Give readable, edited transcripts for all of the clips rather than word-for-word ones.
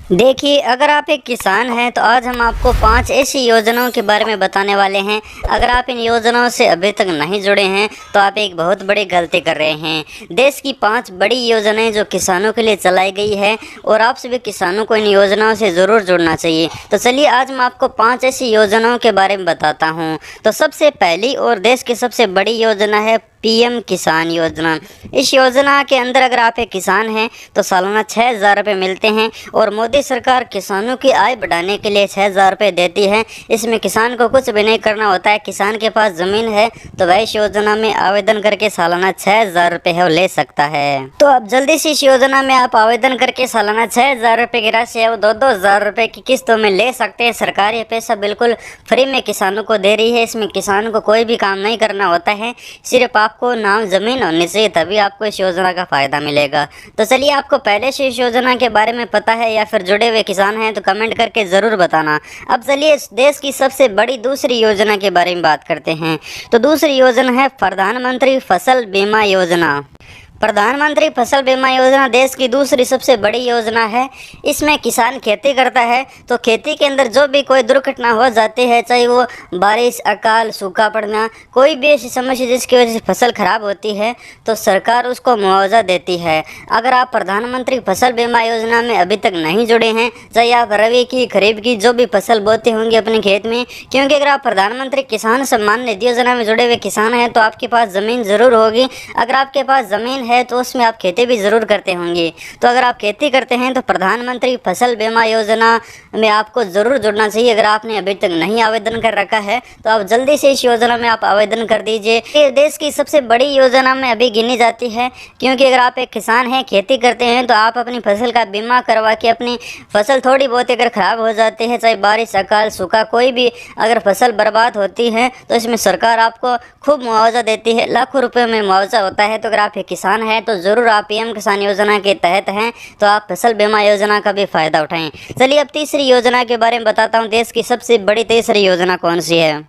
देखिए, अगर आप एक किसान हैं तो आज हम आपको 5 ऐसी योजनाओं के बारे में बताने वाले हैं। अगर आप इन योजनाओं से अभी तक नहीं जुड़े हैं तो आप एक बहुत बड़ी गलती कर रहे हैं। देश की 5 बड़ी योजनाएं जो किसानों के लिए चलाई गई है और आप सभी किसानों को इन योजनाओं से ज़रूर जुड़ना चाहिए। तो चलिए आज मैं आपको 5 ऐसी योजनाओं के बारे में बताता हूँ। तो सबसे पहली और देश की सबसे बड़ी योजना है पीएम किसान योजना। इस योजना के अंदर अगर आप एक किसान हैं तो सालाना 6,000 रुपये मिलते हैं और मोदी सरकार किसानों की आय बढ़ाने के लिए 6,000 रुपये देती है। इसमें किसान को कुछ भी नहीं करना होता है। किसान के पास ज़मीन है तो वह इस योजना में आवेदन करके सालाना 6,000 रुपये है वो ले सकता है। तो अब जल्दी से इस योजना में आप आवेदन करके सालाना 6,000 रुपये की राशि है वो 2-2 हज़ार रुपये की किस्तों में ले सकते हैं। सरकार ये पैसा बिल्कुल फ्री में किसानों को दे रही है। इसमें किसान को कोई भी काम नहीं करना होता है, सिर्फ आपको नाम ज़मीन होने से तभी आपको इस योजना का फ़ायदा मिलेगा। तो चलिए, आपको पहले से इस योजना के बारे में पता है या फिर जुड़े हुए किसान हैं तो कमेंट करके ज़रूर बताना। अब चलिए देश की सबसे बड़ी दूसरी योजना के बारे में बात करते हैं। तो दूसरी योजना है प्रधानमंत्री फसल बीमा योजना। प्रधानमंत्री फसल बीमा योजना देश की दूसरी सबसे बड़ी योजना है। इसमें किसान खेती करता है तो खेती के अंदर जो भी कोई दुर्घटना हो जाती है, चाहे वो बारिश, अकाल, सूखा पड़ना, कोई भी ऐसी समस्या जिसकी वजह से फसल खराब होती है तो सरकार उसको मुआवजा देती है। अगर आप प्रधानमंत्री फसल बीमा योजना में अभी तक नहीं जुड़े हैं, चाहे आप रबी की, खरीफ की जो भी फसल बोते होंगे अपने खेत में, क्योंकि अगर आप प्रधानमंत्री किसान सम्मान निधि योजना में जुड़े हुए किसान हैं तो आपके पास ज़मीन ज़रूर होगी। अगर आपके पास ज़मीन है तो उसमें आप खेती भी ज़रूर करते होंगे। तो अगर आप खेती करते हैं तो प्रधानमंत्री फसल बीमा योजना में आपको ज़रूर जुड़ना चाहिए। अगर आपने अभी तक नहीं आवेदन कर रखा है तो आप जल्दी से इस योजना में आप आवेदन कर दीजिए। ये देश की सबसे बड़ी योजना में अभी गिनी जाती है, क्योंकि अगर आप एक किसान हैं, खेती करते हैं तो आप अपनी फसल का बीमा करवा के अपनी फसल थोड़ी बहुत अगर ख़राब हो जाती है, चाहे बारिश, अकाल, सूखा, कोई भी अगर फसल बर्बाद होती है तो इसमें सरकार आपको खूब मुआवजा देती है। लाखों रुपये में मुआवजा होता है। तो अगर आप एक किसान हैं तो ज़रूर आप पीएम किसान योजना के तहत हैं तो आप फसल बीमा योजना का भी फ़ायदा उठाएं। चलिए अब तीसरी योजना के बारे में बताता हूं। देश की सबसे बड़ी तीसरी योजना कौन सी है?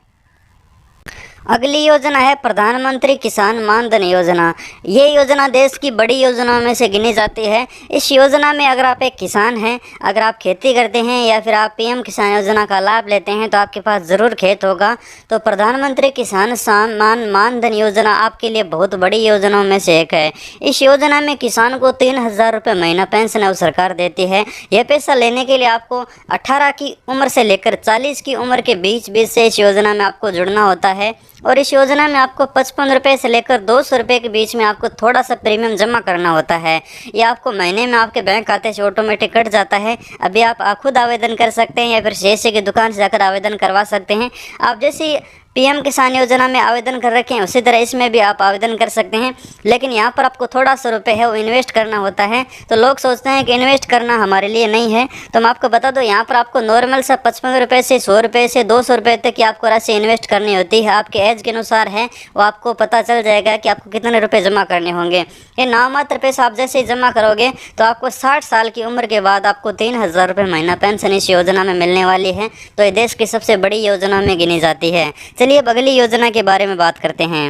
अगली योजना है प्रधानमंत्री किसान मान धन योजना। ये योजना देश की बड़ी योजनाओं में से गिनी जाती है। इस योजना में अगर आप एक किसान हैं, अगर आप खेती करते हैं या फिर आप पीएम किसान योजना का लाभ लेते हैं तो आपके पास ज़रूर खेत होगा। तो प्रधानमंत्री किसान सम्मान मान धन योजना आपके लिए बहुत बड़ी योजनाओं में से एक है। इस योजना में किसान को 3,000 रुपये महीना पेंशन है सरकार देती है। यह पैसा लेने के लिए आपको 18 की उम्र से लेकर 40 की उम्र के बीच से इस योजना में आपको जुड़ना होता है। और इस योजना में आपको 55 रुपये से लेकर 200 रुपये के बीच में आपको थोड़ा सा प्रीमियम जमा करना होता है। यह आपको महीने में आपके बैंक खाते से ऑटोमेटिक कट जाता है। अभी आप खुद आवेदन कर सकते हैं या फिर सीएससी की दुकान से जाकर आवेदन करवा सकते हैं। आप जैसे पीएम किसान योजना में आवेदन कर रखे हैं उसी तरह इसमें भी आप आवेदन कर सकते हैं, लेकिन यहाँ पर आपको थोड़ा सा रुपये है वो इन्वेस्ट करना होता है। तो लोग सोचते हैं कि इन्वेस्ट करना हमारे लिए नहीं है, तो मैं आपको बता दूँ यहाँ पर आपको नॉर्मल सा 55 रुपये से 100 रुपये से 200 रुपये तक की आपको राशि इन्वेस्ट करनी होती है। आपके एज के अनुसार है वो आपको पता चल जाएगा कि आपको कितने रुपये जमा करने होंगे। ये नाममात्र पैसा आप जैसे ही जमा करोगे तो आपको 60 साल की उम्र के बाद आपको 3,000 रुपये महीना पेंशन इस योजना में मिलने वाली है। तो ये देश की सबसे बड़ी योजना में गिनी जाती है। चलिए अब अगली योजना के बारे में बात करते हैं।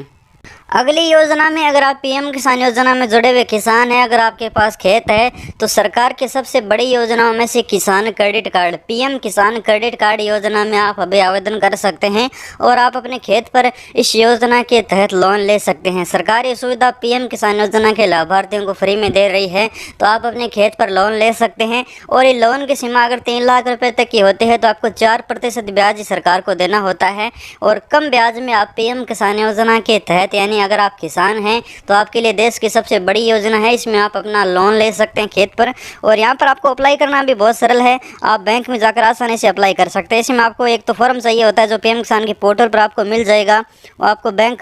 अगली योजना में अगर आप पीएम किसान योजना में जुड़े हुए किसान हैं, अगर आपके पास खेत है तो सरकार की सबसे बड़ी योजनाओं में से किसान क्रेडिट कार्ड, पीएम किसान क्रेडिट कार्ड योजना में आप अभी आवेदन कर सकते हैं और आप अपने खेत पर इस योजना के तहत लोन ले सकते हैं। सरकार ये सुविधा पीएम किसान योजना के लाभार्थियों को फ्री में दे रही है। तो आप अपने खेत पर लोन ले सकते हैं और ये लोन की सीमा अगर 3 लाख रुपये तक की होती है तो आपको 4% ब्याज सरकार को देना होता है और कम ब्याज में आप पीएम किसान योजना के तहत, यानी अगर आप किसान हैं तो आपके लिए देश की सबसे बड़ी योजना है। इसमें आप अपना लोन ले सकते हैं खेत पर और यहाँ पर आपको अप्लाई करना भी बहुत सरल है। आप बैंक में जाकर आसानी से अप्लाई कर सकते हैं। इसमें आपको एक तो फॉर्म चाहिए होता है जो पीएम किसान के पोर्टल पर आपको मिल जाएगा। वो आपको बैंक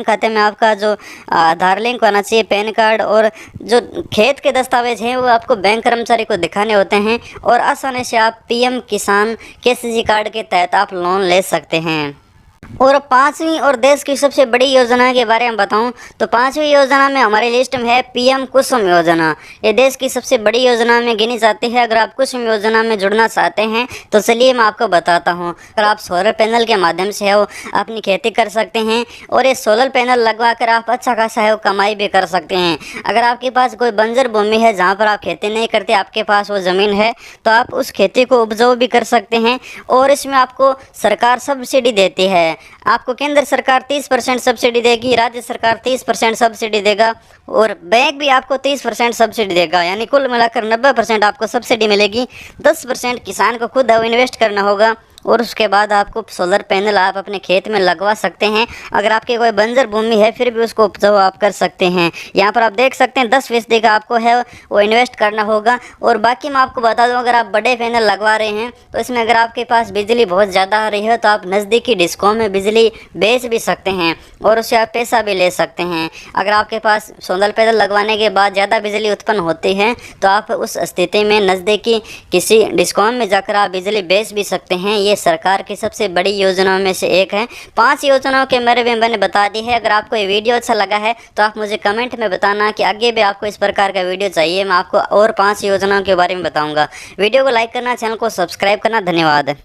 खाते में आपका जो आधार लिंक होना चाहिए, पैन कार्ड और जो खेत के दस्तावेज हैं वो आपको बैंक कर्मचारी को दिखाने होते हैं और आसानी से आप पीएम किसान केसीसी कार्ड के तहत आप लोन ले सकते हैं। और पांचवी और देश की सबसे बड़ी योजना के बारे में बताऊं तो पांचवी योजना में हमारी लिस्ट में है पीएम कुसुम योजना। ये देश की सबसे बड़ी योजना में गिनी जाती है। अगर आप कुसुम योजना में जुड़ना चाहते हैं तो चलिए मैं आपको बताता हूं। अगर आप सोलर पैनल के माध्यम से हो अपनी खेती कर सकते हैं और ये सोलर पैनल लगवा कर आप अच्छा खासा है कमाई भी कर सकते हैं। अगर आपके पास कोई बंजर भूमि है जहाँ पर आप खेती नहीं करते, आपके पास वो ज़मीन है, तो आप उस खेती को उपजाऊ भी कर सकते हैं और इसमें आपको सरकार सब्सिडी देती है। आपको केंद्र सरकार 30% सब्सिडी देगी, राज्य सरकार 30% सब्सिडी देगा और बैंक भी आपको 30% सब्सिडी देगा, यानी कुल मिलाकर 90% आपको सब्सिडी मिलेगी। 10% किसान को खुद इन्वेस्ट करना होगा और उसके बाद आपको सोलर पैनल आप अपने खेत में लगवा सकते हैं। अगर आपकी कोई बंजर भूमि है फिर भी उसको उपजाऊ आप कर सकते हैं। यहाँ पर आप देख सकते हैं 10% का आपको है वो इन्वेस्ट करना होगा। और बाकी मैं आपको बता दूँ, अगर आप बड़े पैनल लगवा रहे हैं तो इसमें अगर आपके पास बिजली बहुत ज़्यादा आ रही है तो आप नज़दीकी डिस्कों में बिजली बेच भी सकते हैं और उससे आप पैसा भी ले सकते हैं। अगर आपके पास सोलर पैनल लगवाने के बाद ज़्यादा बिजली उत्पन्न होती है तो आप उस स्थिति में नज़दीकी किसी डिस्कॉम में जाकर आप बिजली बेच भी सकते हैं। ये सरकार की सबसे बड़ी योजनाओं में से एक है। 5 योजनाओं के बारे में मैंने बता दी है। अगर आपको ये वीडियो अच्छा लगा है तो आप मुझे कमेंट में बताना कि आगे भी आपको इस प्रकार का वीडियो चाहिए। मैं आपको और 5 योजनाओं के बारे में बताऊंगा। वीडियो को लाइक करना, चैनल को सब्सक्राइब करना। धन्यवाद।